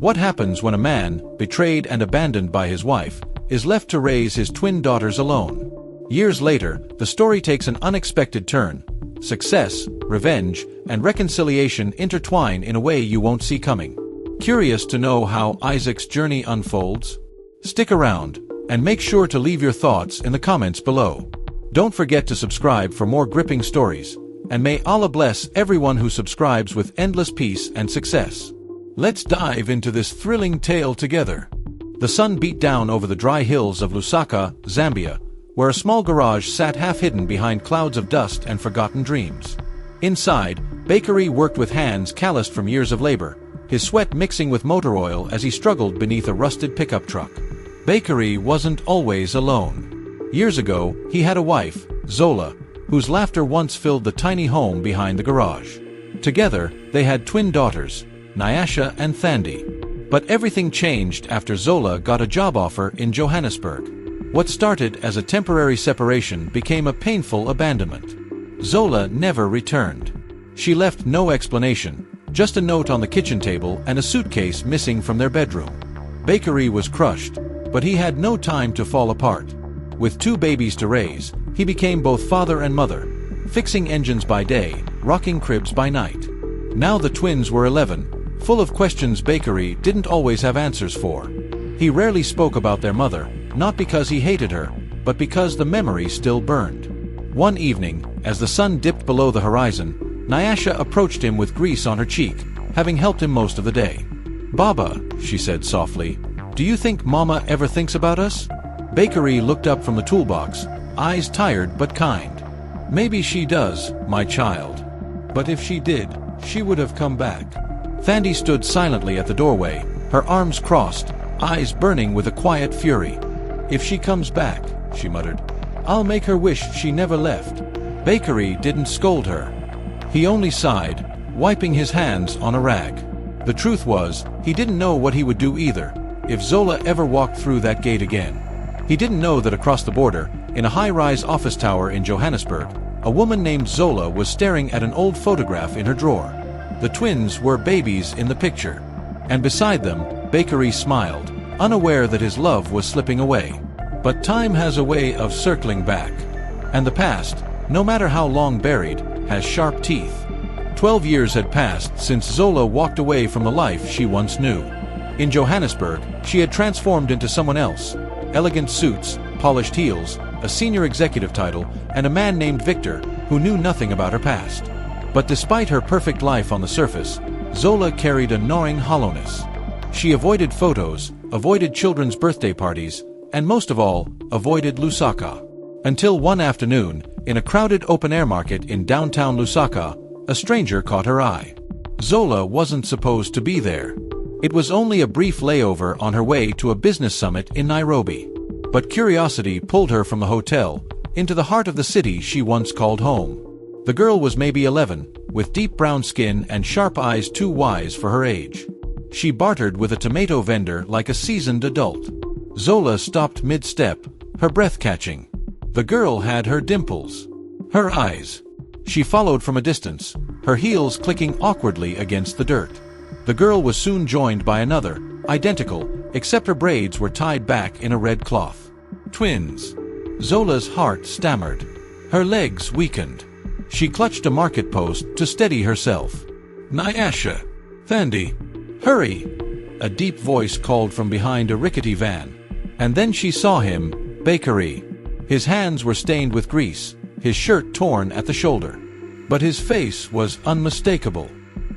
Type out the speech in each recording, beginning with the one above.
What happens when a man, betrayed and abandoned by his wife, is left to raise his twin daughters alone? Years later, the story takes an unexpected turn. Success, revenge, and reconciliation intertwine in a way you won't see coming. Curious to know how Isaac's journey unfolds? Stick around, and make sure to leave your thoughts in the comments below. Don't forget to subscribe for more gripping stories, and may Allah bless everyone who subscribes with endless peace and success. Let's dive into this thrilling tale together. The sun beat down over the dry hills of Lusaka, Zambia, where a small garage sat half-hidden behind clouds of dust and forgotten dreams. Inside, Bakery worked with hands calloused from years of labor, his sweat mixing with motor oil as he struggled beneath a rusted pickup truck. Bakery wasn't always alone. Years ago, he had a wife, Zola, whose laughter once filled the tiny home behind the garage. Together, they had twin daughters, Nyasha and Thandi. But everything changed after Zola got a job offer in Johannesburg. What started as a temporary separation became a painful abandonment. Zola never returned. She left no explanation, just a note on the kitchen table and a suitcase missing from their bedroom. Bakery was crushed, but he had no time to fall apart. With 2 babies to raise, he became both father and mother, fixing engines by day, rocking cribs by night. Now the twins were 11, full of questions Bakery didn't always have answers for. He rarely spoke about their mother, not because he hated her, but because the memory still burned. One evening, as the sun dipped below the horizon, Nyasha approached him with grease on her cheek, having helped him most of the day. "Baba," she said softly, "do you think Mama ever thinks about us?" Bakery looked up from the toolbox, eyes tired but kind. "Maybe she does, my child. But if she did, she would have come back." Thandi stood silently at the doorway, her arms crossed, eyes burning with a quiet fury. "If she comes back," she muttered, "I'll make her wish she never left." Bakery didn't scold her. He only sighed, wiping his hands on a rag. The truth was, he didn't know what he would do either, if Zola ever walked through that gate again. He didn't know that across the border, in a high-rise office tower in Johannesburg, a woman named Zola was staring at an old photograph in her drawer. The twins were babies in the picture. And beside them, Bakery smiled, unaware that his love was slipping away. But time has a way of circling back. And the past, no matter how long buried, has sharp teeth. 12 years had passed since Zola walked away from the life she once knew. In Johannesburg, she had transformed into someone else. Elegant suits, polished heels, a senior executive title, and a man named Victor, who knew nothing about her past. But despite her perfect life on the surface, Zola carried a gnawing hollowness. She avoided photos, avoided children's birthday parties, and most of all, avoided Lusaka. Until one afternoon, in a crowded open-air market in downtown Lusaka, a stranger caught her eye. Zola wasn't supposed to be there. It was only a brief layover on her way to a business summit in Nairobi. But curiosity pulled her from the hotel, into the heart of the city she once called home. The girl was maybe 11, with deep brown skin and sharp eyes too wise for her age. She bartered with a tomato vendor like a seasoned adult. Zola stopped mid-step, her breath catching. The girl had her dimples. Her eyes. She followed from a distance, her heels clicking awkwardly against the dirt. The girl was soon joined by another, identical, except her braids were tied back in a red cloth. Twins. Zola's heart stammered. Her legs weakened. She clutched a market post to steady herself. "Nyasha! Thandi! Hurry!" A deep voice called from behind a rickety van. And then she saw him, Bakery. His hands were stained with grease, his shirt torn at the shoulder. But his face was unmistakable.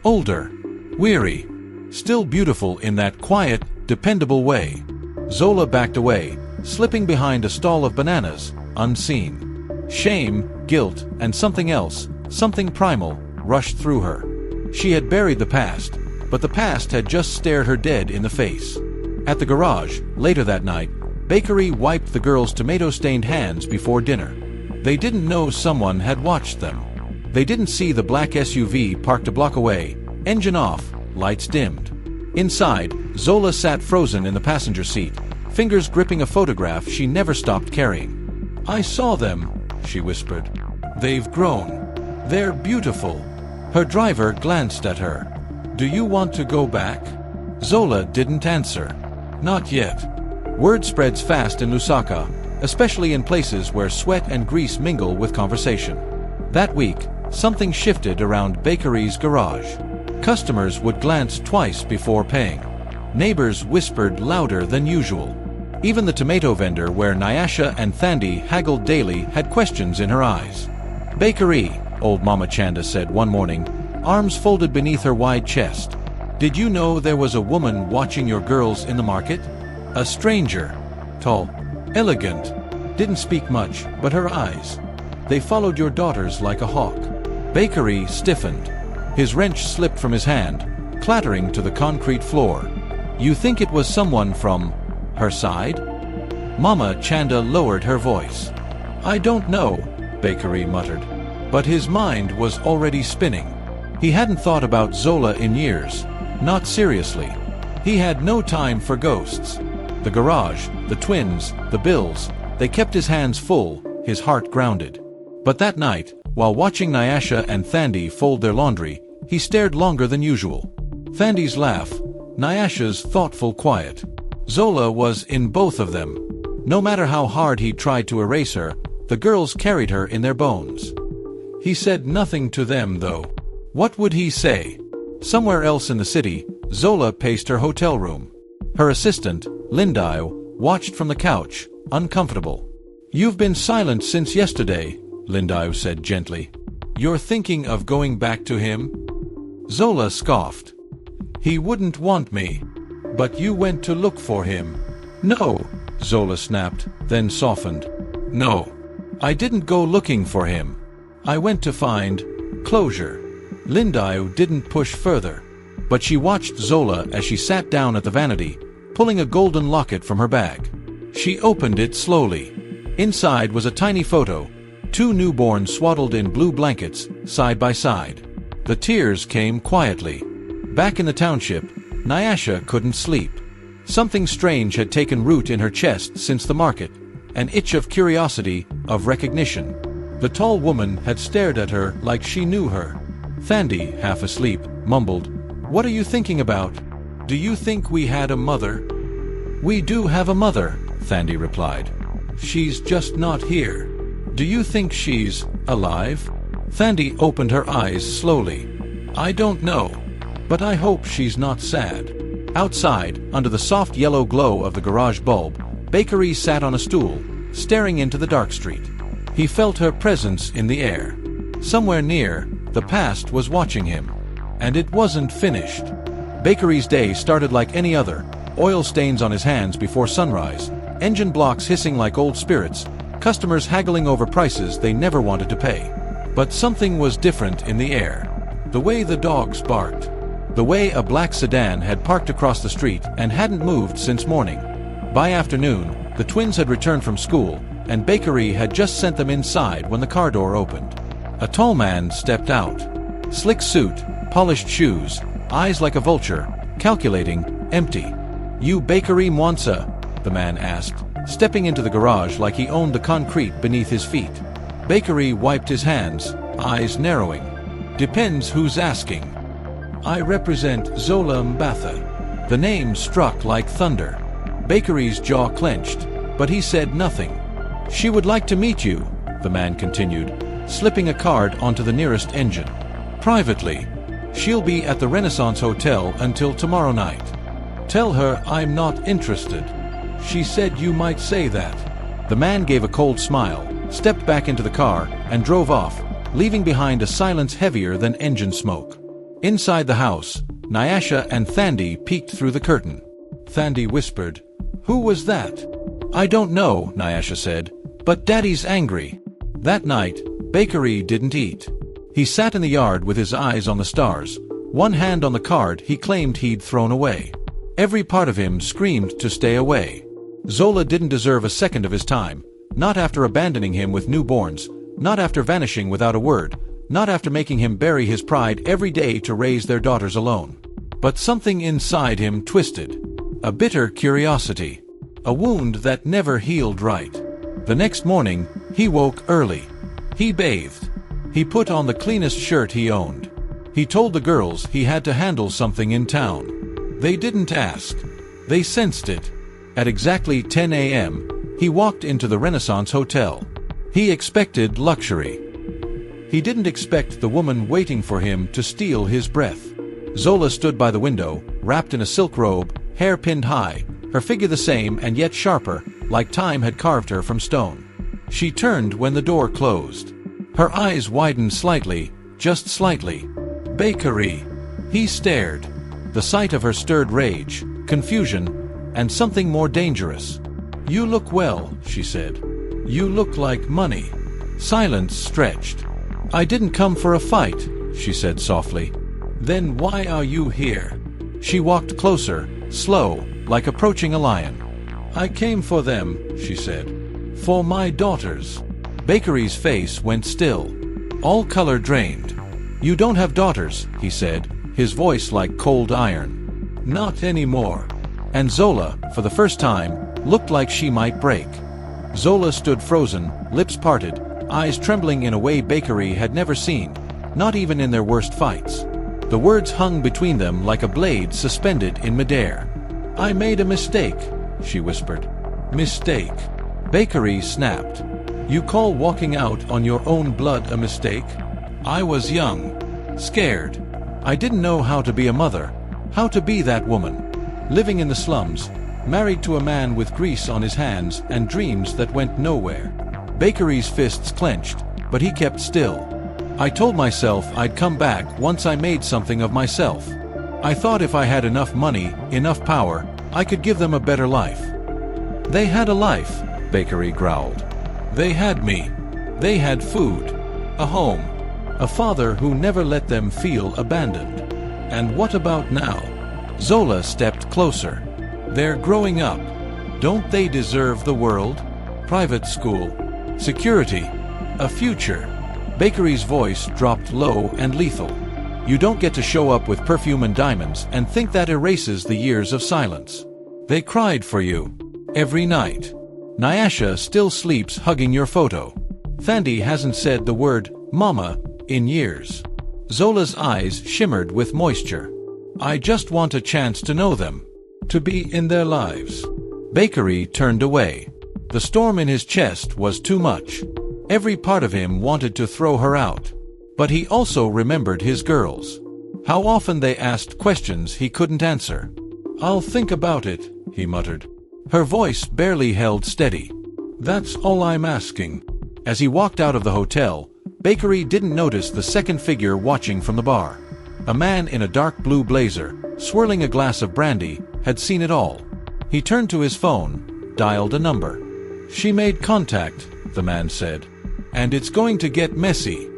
Older. Weary. Still beautiful in that quiet, dependable way. Zola backed away, slipping behind a stall of bananas, unseen. Shame, guilt, and something else, something primal, rushed through her. She had buried the past, but the past had just stared her dead in the face. At the garage, later that night, Bakery wiped the girls' tomato-stained hands before dinner. They didn't know someone had watched them. They didn't see the black SUV parked a block away, engine off, lights dimmed. Inside, Zola sat frozen in the passenger seat, fingers gripping a photograph she never stopped carrying. "I saw them," she whispered. "They've grown. They're beautiful." Her driver glanced at her. "Do you want to go back?" Zola didn't answer. Not yet. Word spreads fast in Lusaka, especially in places where sweat and grease mingle with conversation. That week, something shifted around Bakery's garage. Customers would glance twice before paying. Neighbors whispered louder than usual. Even the tomato vendor where Nyasha and Thandi haggled daily had questions in her eyes. "Bakery," old Mama Chanda said one morning, arms folded beneath her wide chest. "Did you know there was a woman watching your girls in the market? A stranger. Tall, elegant, didn't speak much, but her eyes. They followed your daughters like a hawk." Bakery stiffened. His wrench slipped from his hand, clattering to the concrete floor. "You think it was someone from her side?" Mama Chanda lowered her voice. "I don't know," Bakery muttered. But his mind was already spinning. He hadn't thought about Zola in years. Not seriously. He had no time for ghosts. The garage, the twins, the bills, they kept his hands full, his heart grounded. But that night, while watching Nyasha and Thandi fold their laundry, he stared longer than usual. Thandi's laugh, Nyasha's thoughtful quiet. Zola was in both of them. No matter how hard he tried to erase her, the girls carried her in their bones. He said nothing to them, though. What would he say? Somewhere else in the city, Zola paced her hotel room. Her assistant, Lindio, watched from the couch, uncomfortable. "You've been silent since yesterday," Lindio said gently. "You're thinking of going back to him?" Zola scoffed. "He wouldn't want me. But you went to look for him." "No," Zola snapped, then softened. "No. I didn't go looking for him. I went to find closure." Lindio didn't push further, but she watched Zola as she sat down at the vanity, pulling a golden locket from her bag. She opened it slowly. Inside was a tiny photo, 2 newborns swaddled in blue blankets, side by side. The tears came quietly. Back in the township, Nyasha couldn't sleep. Something strange had taken root in her chest since the market, an itch of curiosity, of recognition. The tall woman had stared at her like she knew her. Thandi, half asleep, mumbled, "What are you thinking about? Do you think we had a mother?" "We do have a mother," Thandi replied. "She's just not here." "Do you think she's alive?" Thandi opened her eyes slowly. "I don't know, but I hope she's not sad." Outside, under the soft yellow glow of the garage bulb, Bakery sat on a stool, staring into the dark street. He felt her presence in the air. Somewhere near, the past was watching him. And it wasn't finished. Bakery's day started like any other, oil stains on his hands before sunrise, engine blocks hissing like old spirits, customers haggling over prices they never wanted to pay. But something was different in the air. The way the dogs barked. The way a black sedan had parked across the street and hadn't moved since morning. By afternoon, the twins had returned from school, and Bakery had just sent them inside when the car door opened. A tall man stepped out. Slick suit, polished shoes, eyes like a vulture, calculating, empty. "You Bakery Mwansa?" the man asked, stepping into the garage like he owned the concrete beneath his feet. Bakery wiped his hands, eyes narrowing. "Depends who's asking." "I represent Zola Mbatha." The name struck like thunder. Bakery's jaw clenched, but he said nothing. "She would like to meet you," the man continued, slipping a card onto the nearest engine. "Privately. She'll be at the Renaissance Hotel until tomorrow night. Tell her I'm not interested. She said you might say that." The man gave a cold smile, stepped back into the car, and drove off, leaving behind a silence heavier than engine smoke. Inside the house, Nyasha and Thandi peeked through the curtain. Thandi whispered, "Who was that?" "I don't know," Nyasha said, "but Daddy's angry." That night, Bakery didn't eat. He sat in the yard with his eyes on the stars, one hand on the card he claimed he'd thrown away. Every part of him screamed to stay away. Zola didn't deserve a second of his time, not after abandoning him with newborns, not after vanishing without a word, not after making him bury his pride every day to raise their daughters alone. But something inside him twisted. A bitter curiosity. A wound that never healed right. The next morning, he woke early. He bathed. He put on the cleanest shirt he owned. He told the girls he had to handle something in town. They didn't ask. They sensed it. At exactly 10 a.m., he walked into the Renaissance Hotel. He expected luxury. He didn't expect the woman waiting for him to steal his breath. Zola stood by the window, wrapped in a silk robe, hair pinned high, her figure the same and yet sharper, like time had carved her from stone. She turned when the door closed. Her eyes widened slightly, just slightly. Bakery. He stared. The sight of her stirred rage, confusion, and something more dangerous. "You look well," she said. "You look like money." Silence stretched. "I didn't come for a fight," she said softly. "Then why are you here?" She walked closer, slow, like approaching a lion. "I came for them," she said. "For my daughters." Bakery's face went still. All color drained. "You don't have daughters," he said, his voice like cold iron. "Not anymore." And Zola, for the first time, looked like she might break. Zola stood frozen, lips parted, eyes trembling in a way Bakery had never seen, not even in their worst fights. The words hung between them like a blade suspended in midair. "I made a mistake," she whispered. "Mistake." Bakery snapped. "You call walking out on your own blood a mistake? I was young, scared. I didn't know how to be a mother, how to be that woman. Living in the slums, married to a man with grease on his hands and dreams that went nowhere." Bakery's fists clenched, but he kept still. "I told myself I'd come back once I made something of myself. I thought if I had enough money, enough power, I could give them a better life." "They had a life," Bakery growled. "They had me. They had food, a home, a father who never let them feel abandoned. And what about now?" Zola stepped closer. "They're growing up. Don't they deserve the world? Private school, security, a future." Bakery's voice dropped low and lethal. "You don't get to show up with perfume and diamonds and think that erases the years of silence. They cried for you. Every night. Nyasha still sleeps hugging your photo. Thandi hasn't said the word, Mama, in years." Zola's eyes shimmered with moisture. "I just want a chance to know them. To be in their lives." Bakery turned away. The storm in his chest was too much. Every part of him wanted to throw her out. But he also remembered his girls. How often they asked questions he couldn't answer. "I'll think about it," he muttered. Her voice barely held steady. "That's all I'm asking." As he walked out of the hotel, Bakery didn't notice the second figure watching from the bar. A man in a dark blue blazer, swirling a glass of brandy, had seen it all. He turned to his phone, dialed a number. "She made contact," the man said. "And it's going to get messy."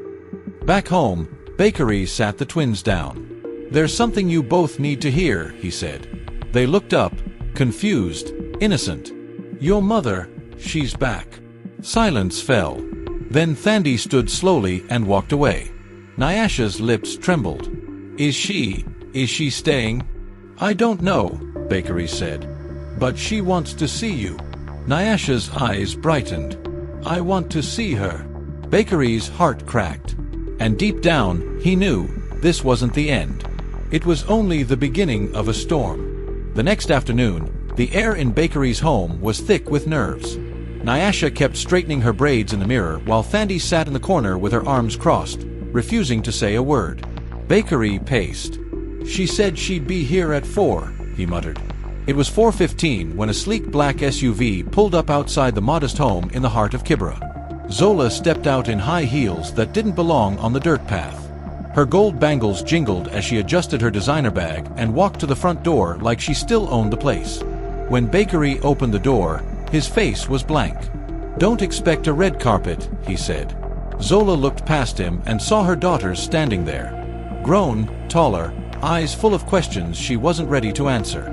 Back home, Bakery sat the twins down. "There's something you both need to hear," he said. They looked up, confused, innocent. "Your mother, she's back." Silence fell. Then Thandi stood slowly and walked away. Nyasha's lips trembled. Is she staying?" "I don't know," Bakery said. "But she wants to see you." Nyasha's eyes brightened. "I want to see her." Bakery's heart cracked. And deep down, he knew this wasn't the end. It was only the beginning of a storm. The next afternoon, the air in Bakery's home was thick with nerves. Nyasha kept straightening her braids in the mirror while Thandi sat in the corner with her arms crossed, refusing to say a word. Bakery paced. "She said she'd be here at 4, he muttered. It was 4:15 when a sleek black SUV pulled up outside the modest home in the heart of Kibra. Zola stepped out in high heels that didn't belong on the dirt path. Her gold bangles jingled as she adjusted her designer bag and walked to the front door like she still owned the place. When Bakery opened the door, his face was blank. "Don't expect a red carpet," he said. Zola looked past him and saw her daughters standing there. Grown, taller, eyes full of questions she wasn't ready to answer.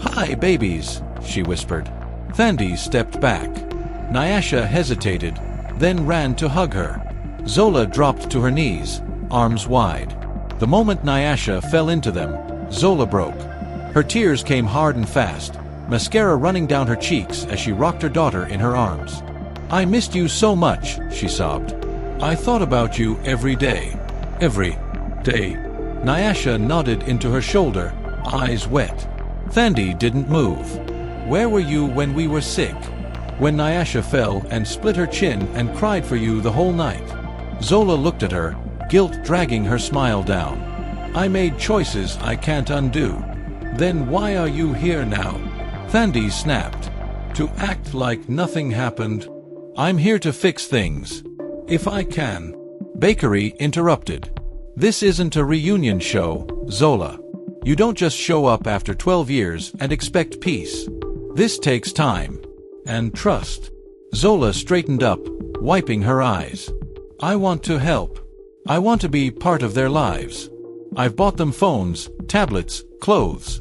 "Hi, babies," she whispered. Thandi stepped back. Nyasha hesitated, then ran to hug her. Zola dropped to her knees, arms wide. The moment Nyasha fell into them, Zola broke. Her tears came hard and fast, mascara running down her cheeks as she rocked her daughter in her arms. "I missed you so much," she sobbed. "I thought about you every day. Every day." Nyasha nodded into her shoulder, eyes wet. Thandi didn't move. Where were you when we were sick? When Nyasha fell and split her chin and cried for you the whole night? Zola looked at her, guilt dragging her smile down. I made choices I can't undo. Then why are you here now? Thandi snapped. To act like nothing happened. I'm here to fix things. If I can. Bakery interrupted. This isn't a reunion show, Zola. You don't just show up after 12 years and expect peace. This takes time. And trust. Zola straightened up, wiping her eyes. I want to help. I want to be part of their lives. I've bought them phones, tablets, clothes.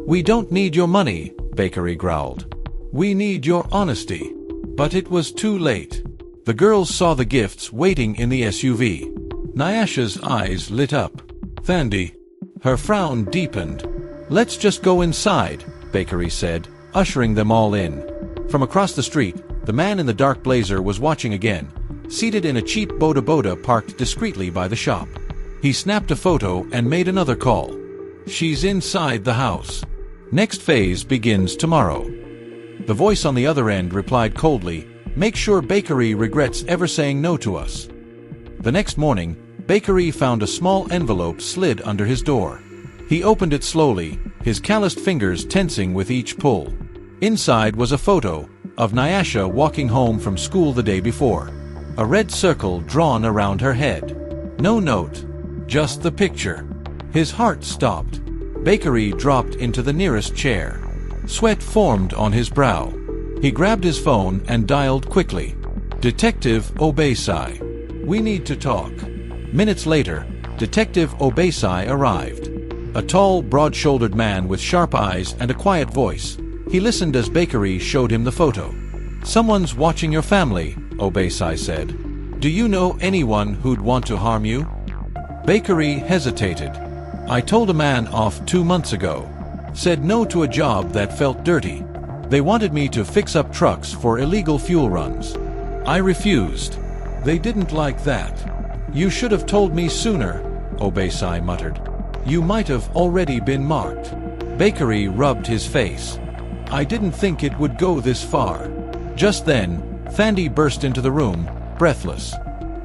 We don't need your money, Bakery growled. We need your honesty. But it was too late. The girls saw the gifts waiting in the SUV. Nyasha's eyes lit up. Thandi. Her frown deepened. Let's just go inside, Bakery said, ushering them all in. From across the street, the man in the dark blazer was watching again, seated in a cheap Boda Boda parked discreetly by the shop. He snapped a photo and made another call. She's inside the house. Next phase begins tomorrow. The voice on the other end replied coldly, make sure Bakery regrets ever saying no to us. The next morning, Bakery found a small envelope slid under his door. He opened it slowly, his calloused fingers tensing with each pull. Inside was a photo of Nyasha walking home from school the day before. A red circle drawn around her head. No note, just the picture. His heart stopped. Bakery dropped into the nearest chair. Sweat formed on his brow. He grabbed his phone and dialed quickly. Detective Obeisai. We need to talk. Minutes later, Detective Obeisai arrived. A tall, broad-shouldered man with sharp eyes and a quiet voice. He listened as Bakery showed him the photo. Someone's watching your family, Obeisai said. Do you know anyone who'd want to harm you? Bakery hesitated. I told a man off 2 months ago. Said no to a job that felt dirty. They wanted me to fix up trucks for illegal fuel runs. I refused. They didn't like that. You should have told me sooner, Obeisai muttered. You might have already been marked. Bakery rubbed his face. I didn't think it would go this far. Just then, Thandi burst into the room, breathless.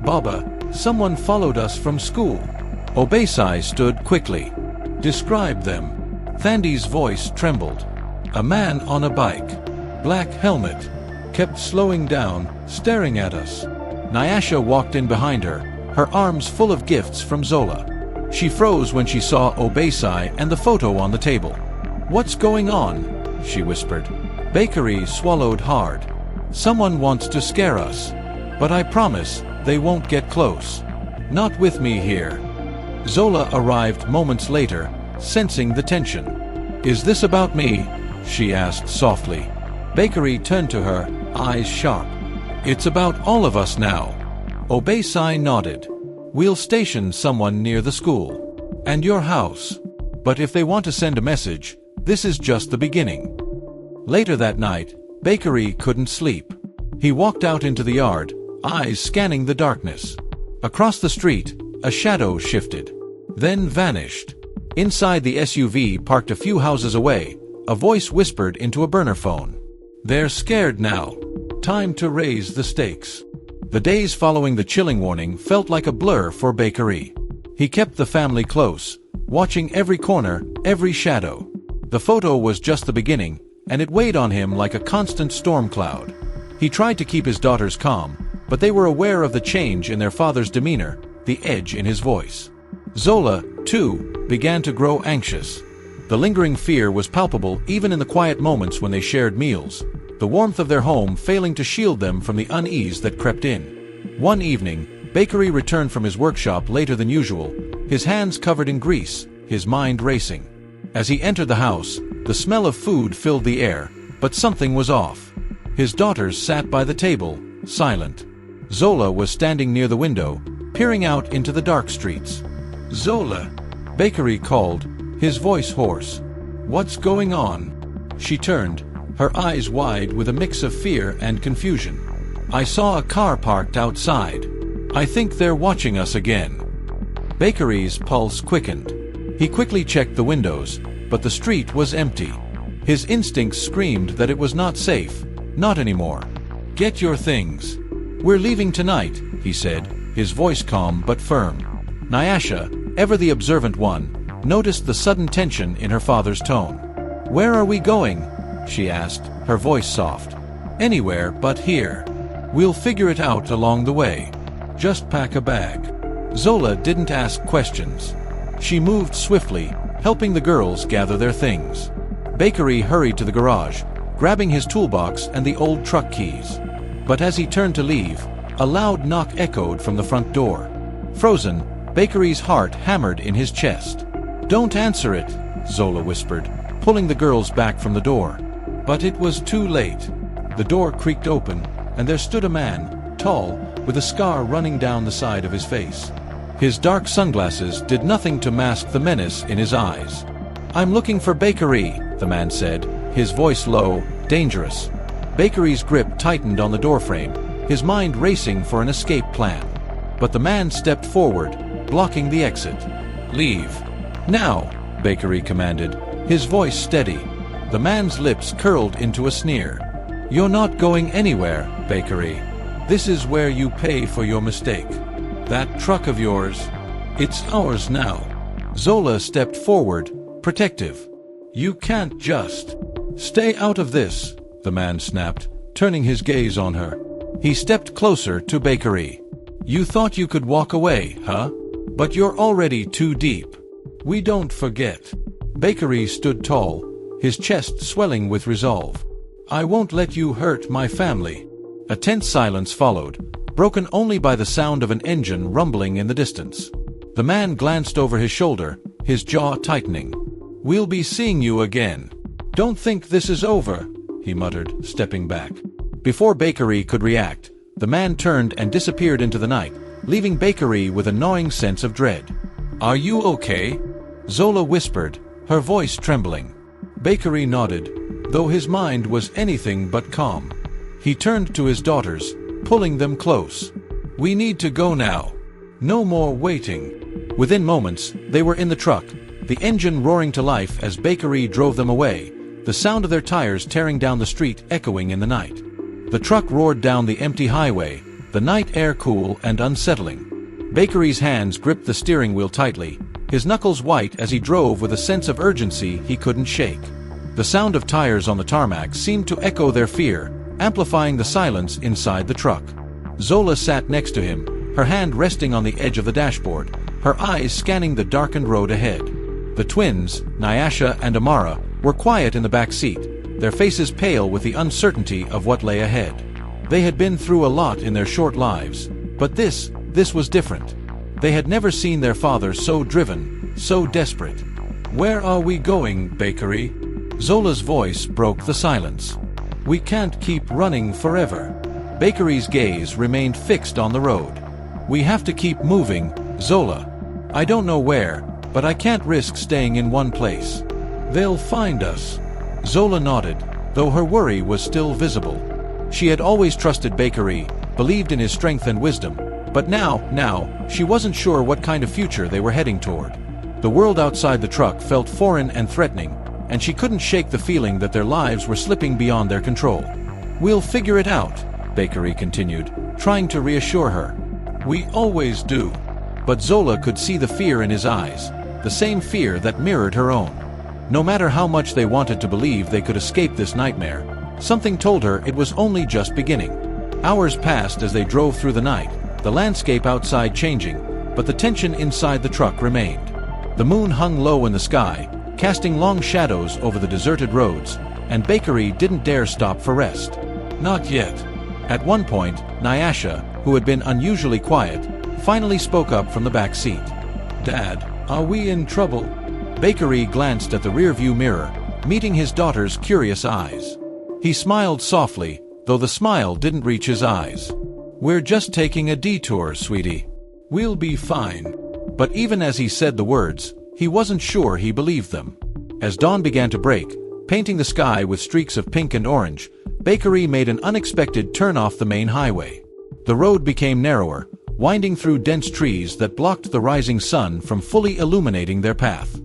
Baba, someone followed us from school. Obeisai stood quickly. Describe them. Thandi's voice trembled. A man on a bike. Black helmet. Kept slowing down, staring at us. Nyasha walked in behind her, her arms full of gifts from Zola. She froze when she saw Obeisai and the photo on the table. What's going on? She whispered. Bakery swallowed hard. Someone wants to scare us. But I promise, they won't get close. Not with me here. Zola arrived moments later, sensing the tension. Is this about me? She asked softly. Bakery turned to her, eyes sharp. It's about all of us now. Obeisai nodded. We'll station someone near the school. And your house. But if they want to send a message, this is just the beginning. Later that night, Bakery couldn't sleep. He walked out into the yard, eyes scanning the darkness. Across the street, a shadow shifted, then vanished. Inside the SUV parked a few houses away, a voice whispered into a burner phone. They're scared now. Time to raise the stakes. The days following the chilling warning felt like a blur for Bakery. He kept the family close, watching every corner, every shadow. The photo was just the beginning, and it weighed on him like a constant storm cloud. He tried to keep his daughters calm, but they were aware of the change in their father's demeanor, the edge in his voice. Zola, too, began to grow anxious. The lingering fear was palpable even in the quiet moments when they shared meals, the warmth of their home failing to shield them from the unease that crept in. One evening, Bakery returned from his workshop later than usual, his hands covered in grease, his mind racing. As he entered the house, the smell of food filled the air, but something was off. His daughters sat by the table, silent. Zola was standing near the window, peering out into the dark streets. Zola, Bakery called, his voice hoarse. What's going on? She turned, her eyes wide with a mix of fear and confusion. I saw a car parked outside. I think they're watching us again. Bakery's pulse quickened. He quickly checked the windows, but the street was empty. His instincts screamed that it was not safe. Not anymore. "Get your things. We're leaving tonight," he said, his voice calm but firm. Nyasha, ever the observant one, noticed the sudden tension in her father's tone. "Where are we going?" she asked, her voice soft. "Anywhere but here. We'll figure it out along the way. Just pack a bag." Zola didn't ask questions. She moved swiftly, helping the girls gather their things. Bakery hurried to the garage, grabbing his toolbox and the old truck keys. But as he turned to leave, a loud knock echoed from the front door. Frozen, Bakery's heart hammered in his chest. "Don't answer it," Zola whispered, pulling the girls back from the door. But it was too late. The door creaked open, and there stood a man, tall, with a scar running down the side of his face. His dark sunglasses did nothing to mask the menace in his eyes. "I'm looking for Bakery," the man said, his voice low, dangerous. Bakery's grip tightened on the doorframe, his mind racing for an escape plan. But the man stepped forward, blocking the exit. "Leave. Now," Bakery commanded, his voice steady. The man's lips curled into a sneer. "You're not going anywhere, Bakery. This is where you pay for your mistake. That truck of yours, it's ours now." Zola stepped forward, protective. "You can't just stay out of this," the man snapped, turning his gaze on her. He stepped closer to Bakery. "You thought you could walk away, huh? But you're already too deep. We don't forget." Bakery stood tall, his chest swelling with resolve. "I won't let you hurt my family." A tense silence followed, broken only by the sound of an engine rumbling in the distance. The man glanced over his shoulder, his jaw tightening. "We'll be seeing you again. Don't think this is over," he muttered, stepping back. Before Bakery could react, the man turned and disappeared into the night, leaving Bakery with a gnawing sense of dread. "Are you okay?" Zola whispered, her voice trembling. Bakery nodded, though his mind was anything but calm. He turned to his daughters, pulling them close. "We need to go now. No more waiting." Within moments, they were in the truck, the engine roaring to life as Bakery drove them away, the sound of their tires tearing down the street echoing in the night. The truck roared down the empty highway, the night air cool and unsettling. Bakery's hands gripped the steering wheel tightly, his knuckles white as he drove with a sense of urgency he couldn't shake. The sound of tires on the tarmac seemed to echo their fear, amplifying the silence inside the truck. Zola sat next to him, her hand resting on the edge of the dashboard, her eyes scanning the darkened road ahead. The twins, Nyasha and Amara, were quiet in the back seat, their faces pale with the uncertainty of what lay ahead. They had been through a lot in their short lives, but this was different. They had never seen their father so driven, so desperate. "Where are we going, Bakery?" Zola's voice broke the silence. "We can't keep running forever." Bakery's gaze remained fixed on the road. "We have to keep moving, Zola. I don't know where, but I can't risk staying in one place." "They'll find us." Zola nodded, though her worry was still visible. She had always trusted Bakery, believed in his strength and wisdom, but now, she wasn't sure what kind of future they were heading toward. The world outside the truck felt foreign and threatening, and she couldn't shake the feeling that their lives were slipping beyond their control. "We'll figure it out," Bakery continued, trying to reassure her. "We always do." But Zola could see the fear in his eyes, the same fear that mirrored her own. No matter how much they wanted to believe they could escape this nightmare, something told her it was only just beginning. Hours passed as they drove through the night, the landscape outside changing, but the tension inside the truck remained. The moon hung low in the sky, casting long shadows over the deserted roads, and Bakery didn't dare stop for rest. Not yet. At one point, Nyasha, who had been unusually quiet, finally spoke up from the back seat. "Dad, are we in trouble?" Bakery glanced at the rearview mirror, meeting his daughter's curious eyes. He smiled softly, though the smile didn't reach his eyes. "We're just taking a detour, sweetie. We'll be fine." But even as he said the words, he wasn't sure he believed them. As dawn began to break, painting the sky with streaks of pink and orange, Bakery made an unexpected turn off the main highway. The road became narrower, winding through dense trees that blocked the rising sun from fully illuminating their path.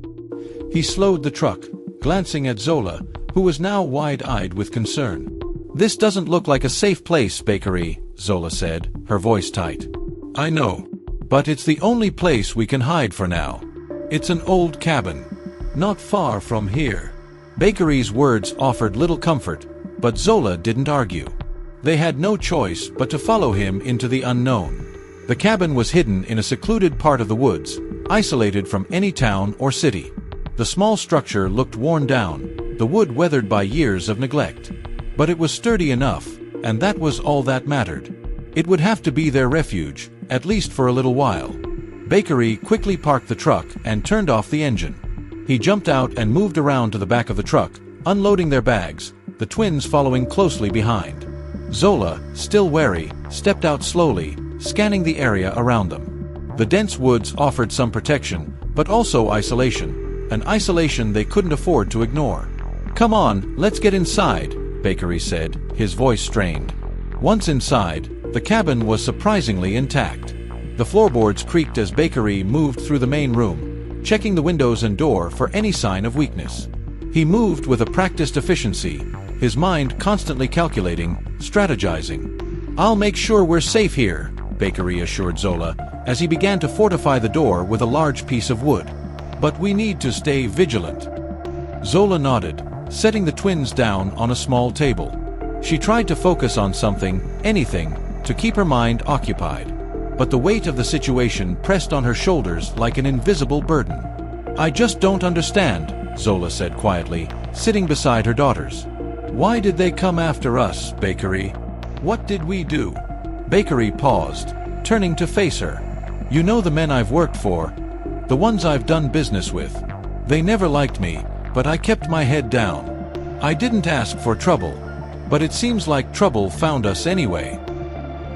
He slowed the truck, glancing at Zola, who was now wide-eyed with concern. "This doesn't look like a safe place, Bakery," Zola said, her voice tight. "I know. But it's the only place we can hide for now. It's an old cabin, not far from here." Bakery's words offered little comfort, but Zola didn't argue. They had no choice but to follow him into the unknown. The cabin was hidden in a secluded part of the woods, isolated from any town or city. The small structure looked worn down, the wood weathered by years of neglect. But it was sturdy enough, and that was all that mattered. It would have to be their refuge, at least for a little while. Bakery quickly parked the truck and turned off the engine. He jumped out and moved around to the back of the truck, unloading their bags, the twins following closely behind. Zola, still wary, stepped out slowly, scanning the area around them. The dense woods offered some protection, but also isolation, an isolation they couldn't afford to ignore. "Come on, let's get inside," Bakery said, his voice strained. Once inside, the cabin was surprisingly intact. The floorboards creaked as Bakery moved through the main room, checking the windows and door for any sign of weakness. He moved with a practiced efficiency, his mind constantly calculating, strategizing. "I'll make sure we're safe here," Bakery assured Zola, as he began to fortify the door with a large piece of wood. "But we need to stay vigilant." Zola nodded, setting the twins down on a small table. She tried to focus on something, anything, to keep her mind occupied. But the weight of the situation pressed on her shoulders like an invisible burden. "I just don't understand," Zola said quietly, sitting beside her daughters. "Why did they come after us, Bakery? What did we do?" Bakery paused, turning to face her. "You know the men I've worked for, the ones I've done business with. They never liked me, but I kept my head down. I didn't ask for trouble, but it seems like trouble found us anyway."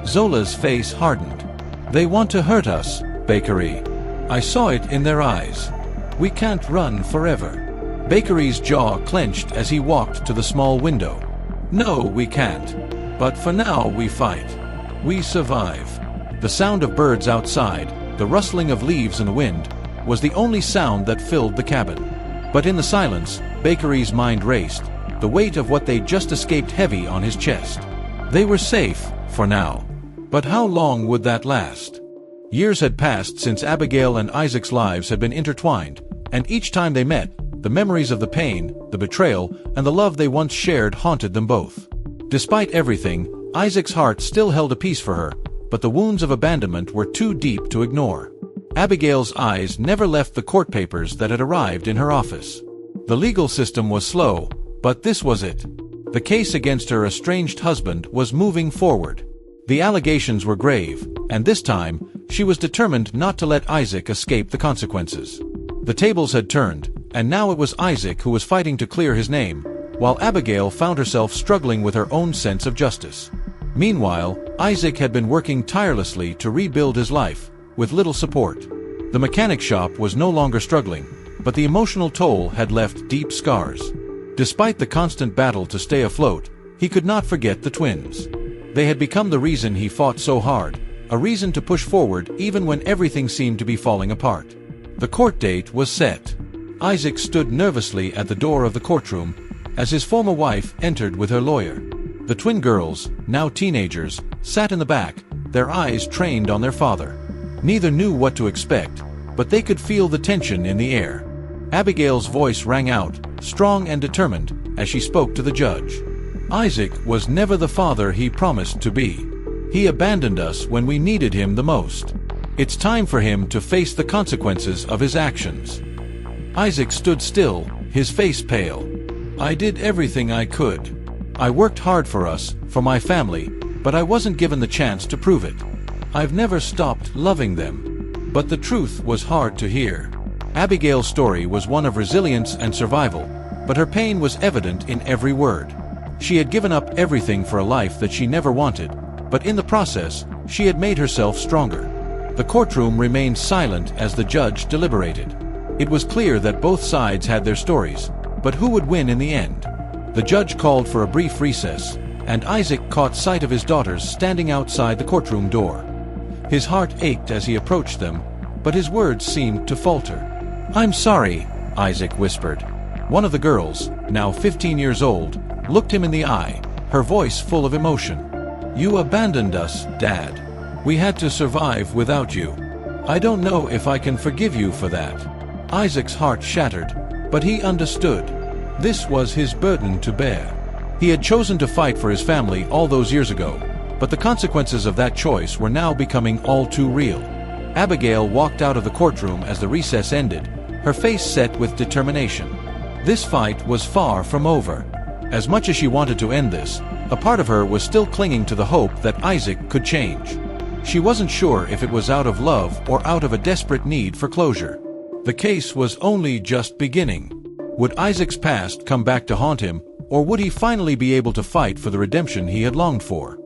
Zola's face hardened. "They want to hurt us, Bakery. I saw it in their eyes. We can't run forever." Bakery's jaw clenched as he walked to the small window. "No, we can't. But for now we fight. We survive." The sound of birds outside, the rustling of leaves in the wind, was the only sound that filled the cabin. But in the silence, Bakery's mind raced, the weight of what they'd just escaped heavy on his chest. They were safe, for now. But how long would that last? Years had passed since Abigail and Isaac's lives had been intertwined, and each time they met, the memories of the pain, the betrayal, and the love they once shared haunted them both. Despite everything, Isaac's heart still held a piece for her, but the wounds of abandonment were too deep to ignore. Abigail's eyes never left the court papers that had arrived in her office. The legal system was slow, but this was it. The case against her estranged husband was moving forward. The allegations were grave, and this time, she was determined not to let Isaac escape the consequences. The tables had turned, and now it was Isaac who was fighting to clear his name, while Abigail found herself struggling with her own sense of justice. Meanwhile, Isaac had been working tirelessly to rebuild his life, with little support. The mechanic shop was no longer struggling, but the emotional toll had left deep scars. Despite the constant battle to stay afloat, he could not forget the twins. They had become the reason he fought so hard, a reason to push forward even when everything seemed to be falling apart. The court date was set. Isaac stood nervously at the door of the courtroom as his former wife entered with her lawyer. The twin girls, now teenagers, sat in the back, their eyes trained on their father. Neither knew what to expect, but they could feel the tension in the air. Abigail's voice rang out, strong and determined, as she spoke to the judge. "Isaac was never the father he promised to be. He abandoned us when we needed him the most. It's time for him to face the consequences of his actions." Isaac stood still, his face pale. "I did everything I could. I worked hard for us, for my family, but I wasn't given the chance to prove it. I've never stopped loving them." But the truth was hard to hear. Abigail's story was one of resilience and survival, but her pain was evident in every word. She had given up everything for a life that she never wanted, but in the process, she had made herself stronger. The courtroom remained silent as the judge deliberated. It was clear that both sides had their stories, but who would win in the end? The judge called for a brief recess, and Isaac caught sight of his daughters standing outside the courtroom door. His heart ached as he approached them, but his words seemed to falter. "I'm sorry," Isaac whispered. One of the girls, now 15 years old, looked him in the eye, her voice full of emotion. "You abandoned us, Dad. We had to survive without you. I don't know if I can forgive you for that." Isaac's heart shattered, but he understood. This was his burden to bear. He had chosen to fight for his family all those years ago, but the consequences of that choice were now becoming all too real. Abigail walked out of the courtroom as the recess ended, her face set with determination. This fight was far from over. As much as she wanted to end this, a part of her was still clinging to the hope that Isaac could change. She wasn't sure if it was out of love or out of a desperate need for closure. The case was only just beginning. Would Isaac's past come back to haunt him, or would he finally be able to fight for the redemption he had longed for?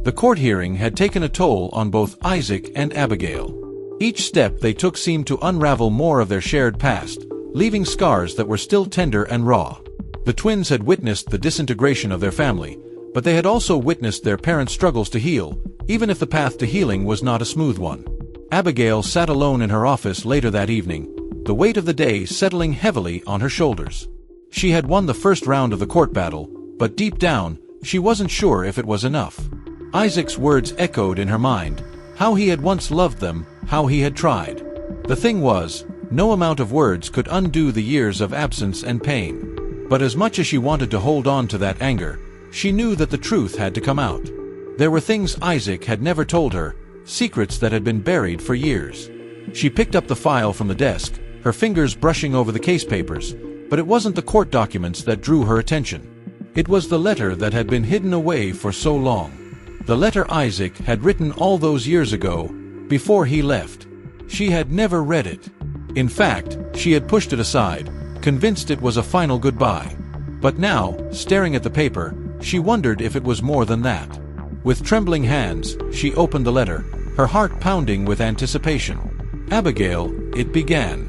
The court hearing had taken a toll on both Isaac and Abigail. Each step they took seemed to unravel more of their shared past, leaving scars that were still tender and raw. The twins had witnessed the disintegration of their family, but they had also witnessed their parents' struggles to heal, even if the path to healing was not a smooth one. Abigail sat alone in her office later that evening, the weight of the day settling heavily on her shoulders. She had won the first round of the court battle, but deep down, she wasn't sure if it was enough. Isaac's words echoed in her mind, how he had once loved them, how he had tried. The thing was, no amount of words could undo the years of absence and pain. But as much as she wanted to hold on to that anger, she knew that the truth had to come out. There were things Isaac had never told her, secrets that had been buried for years. She picked up the file from the desk, her fingers brushing over the case papers, but it wasn't the court documents that drew her attention. It was the letter that had been hidden away for so long. The letter Isaac had written all those years ago, before he left. She had never read it. In fact, she had pushed it aside, convinced it was a final goodbye. But now, staring at the paper, she wondered if it was more than that. With trembling hands, she opened the letter, her heart pounding with anticipation. "Abigail," it began.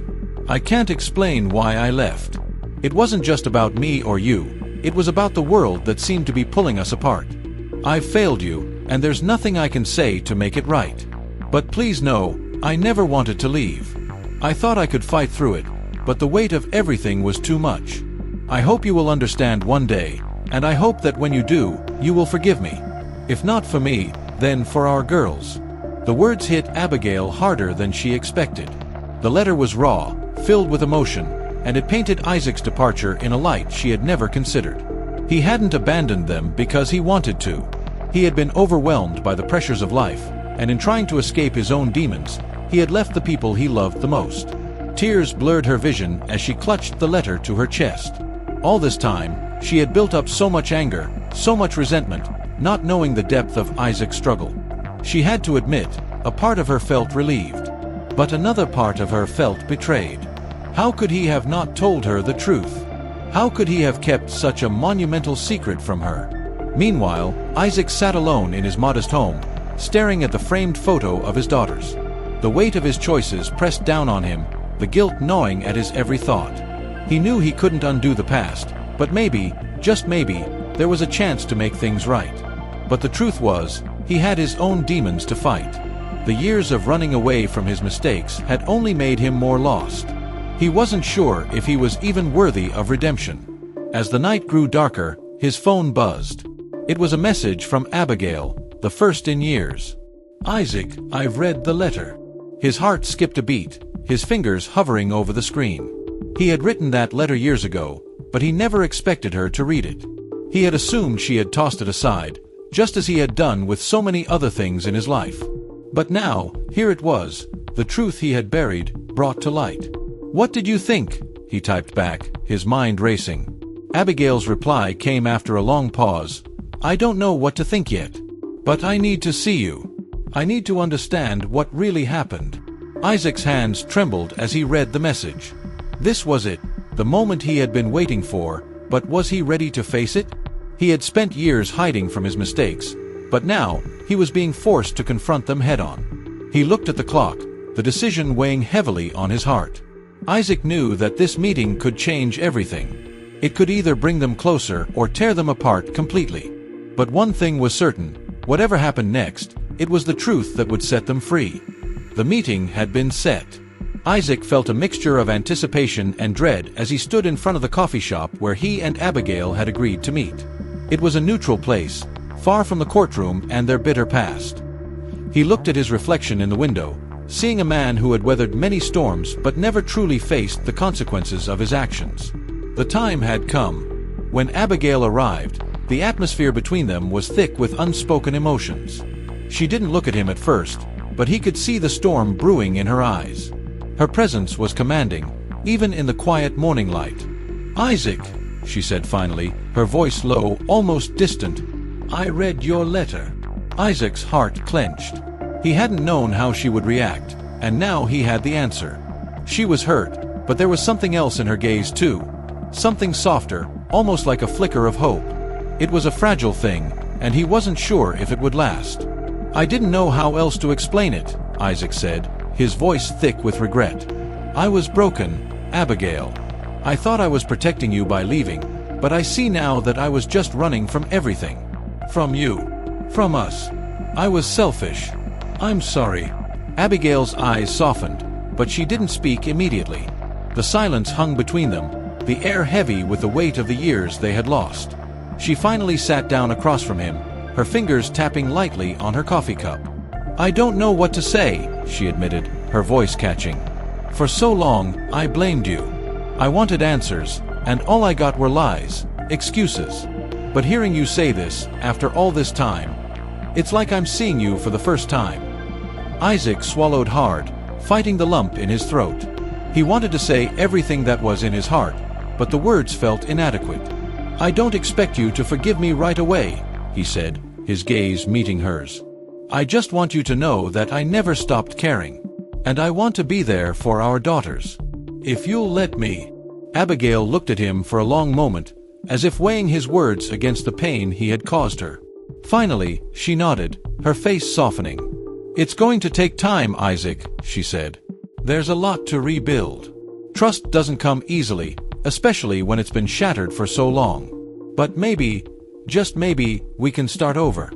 "I can't explain why I left. It wasn't just about me or you, it was about the world that seemed to be pulling us apart. I've failed you, and there's nothing I can say to make it right. But please know, I never wanted to leave. I thought I could fight through it, but the weight of everything was too much. I hope you will understand one day, and I hope that when you do, you will forgive me. If not for me, then for our girls." The words hit Abigail harder than she expected. The letter was raw, filled with emotion, and it painted Isaac's departure in a light she had never considered. He hadn't abandoned them because he wanted to. He had been overwhelmed by the pressures of life, and in trying to escape his own demons, he had left the people he loved the most. Tears blurred her vision as she clutched the letter to her chest. All this time, she had built up so much anger, so much resentment, not knowing the depth of Isaac's struggle. She had to admit, a part of her felt relieved. But another part of her felt betrayed. How could he have not told her the truth? How could he have kept such a monumental secret from her? Meanwhile, Isaac sat alone in his modest home, staring at the framed photo of his daughters. The weight of his choices pressed down on him, the guilt gnawing at his every thought. He knew he couldn't undo the past, but maybe, just maybe, there was a chance to make things right. But the truth was, he had his own demons to fight. The years of running away from his mistakes had only made him more lost. He wasn't sure if he was even worthy of redemption. As the night grew darker, his phone buzzed. It was a message from Abigail, the first in years. "Isaac, I've read the letter." His heart skipped a beat, his fingers hovering over the screen. He had written that letter years ago, but he never expected her to read it. He had assumed she had tossed it aside, just as he had done with so many other things in his life. But now, here it was, the truth he had buried, brought to light. "What did you think?" he typed back, his mind racing. Abigail's reply came after a long pause. "I don't know what to think yet. But I need to see you. I need to understand what really happened." Isaac's hands trembled as he read the message. This was it, the moment he had been waiting for, but was he ready to face it? He had spent years hiding from his mistakes, but now he was being forced to confront them head-on. He looked at the clock, the decision weighing heavily on his heart. Isaac knew that this meeting could change everything. It could either bring them closer or tear them apart completely. But one thing was certain, whatever happened next, it was the truth that would set them free. The meeting had been set. Isaac felt a mixture of anticipation and dread as he stood in front of the coffee shop where he and Abigail had agreed to meet. It was a neutral place, far from the courtroom and their bitter past. He looked at his reflection in the window, seeing a man who had weathered many storms but never truly faced the consequences of his actions. The time had come. When Abigail arrived, the atmosphere between them was thick with unspoken emotions. She didn't look at him at first, but he could see the storm brewing in her eyes. Her presence was commanding, even in the quiet morning light. "Isaac," she said finally, her voice low, almost distant, "I read your letter." Isaac's heart clenched. He hadn't known how she would react, and now he had the answer. She was hurt, but there was something else in her gaze too. Something softer, almost like a flicker of hope. It was a fragile thing, and he wasn't sure if it would last. "I didn't know how else to explain it," Isaac said, his voice thick with regret. "I was broken, Abigail. I thought I was protecting you by leaving, but I see now that I was just running from everything. From you. From us. I was selfish. I'm sorry." Abigail's eyes softened, but she didn't speak immediately. The silence hung between them, the air heavy with the weight of the years they had lost. She finally sat down across from him, her fingers tapping lightly on her coffee cup. "I don't know what to say," she admitted, her voice catching. "For so long, I blamed you. I wanted answers, and all I got were lies, excuses. But hearing you say this, after all this time, it's like I'm seeing you for the first time." Isaac swallowed hard, fighting the lump in his throat. He wanted to say everything that was in his heart, but the words felt inadequate. "I don't expect you to forgive me right away," he said, his gaze meeting hers. "I just want you to know that I never stopped caring. And I want to be there for our daughters. If you'll let me." Abigail looked at him for a long moment, as if weighing his words against the pain he had caused her. Finally, she nodded, her face softening. "It's going to take time, Isaac," she said. "There's a lot to rebuild. Trust doesn't come easily, especially when it's been shattered for so long. But maybe, just maybe, we can start over.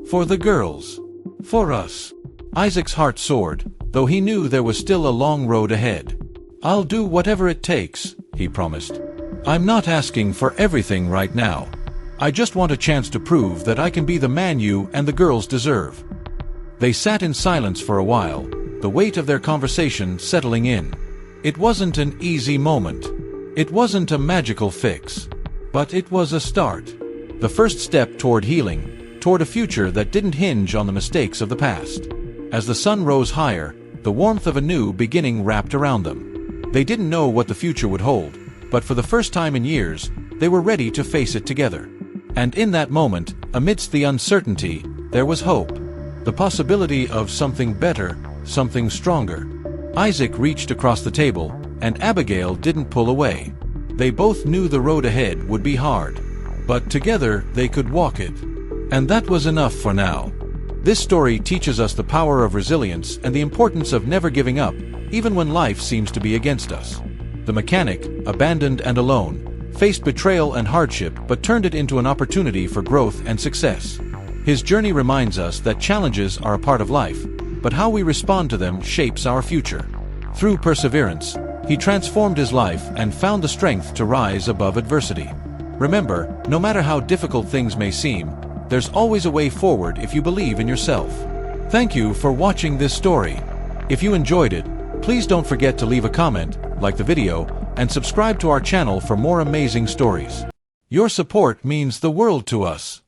For the girls. For us." Isaac's heart soared, though he knew there was still a long road ahead. "I'll do whatever it takes," he promised. "I'm not asking for everything right now. I just want a chance to prove that I can be the man you and the girls deserve." They sat in silence for a while, the weight of their conversation settling in. It wasn't an easy moment. It wasn't a magical fix. But it was a start. The first step toward healing, toward a future that didn't hinge on the mistakes of the past. As the sun rose higher, the warmth of a new beginning wrapped around them. They didn't know what the future would hold, but for the first time in years, they were ready to face it together. And in that moment, amidst the uncertainty, there was hope. The possibility of something better, something stronger. Isaac reached across the table, and Abigail didn't pull away. They both knew the road ahead would be hard, but together they could walk it. And that was enough for now. This story teaches us the power of resilience and the importance of never giving up, even when life seems to be against us. The mechanic, abandoned and alone, faced betrayal and hardship but turned it into an opportunity for growth and success. His journey reminds us that challenges are a part of life, but how we respond to them shapes our future. Through perseverance, he transformed his life and found the strength to rise above adversity. Remember, no matter how difficult things may seem, there's always a way forward if you believe in yourself. Thank you for watching this story. If you enjoyed it, please don't forget to leave a comment, like the video, and subscribe to our channel for more amazing stories. Your support means the world to us.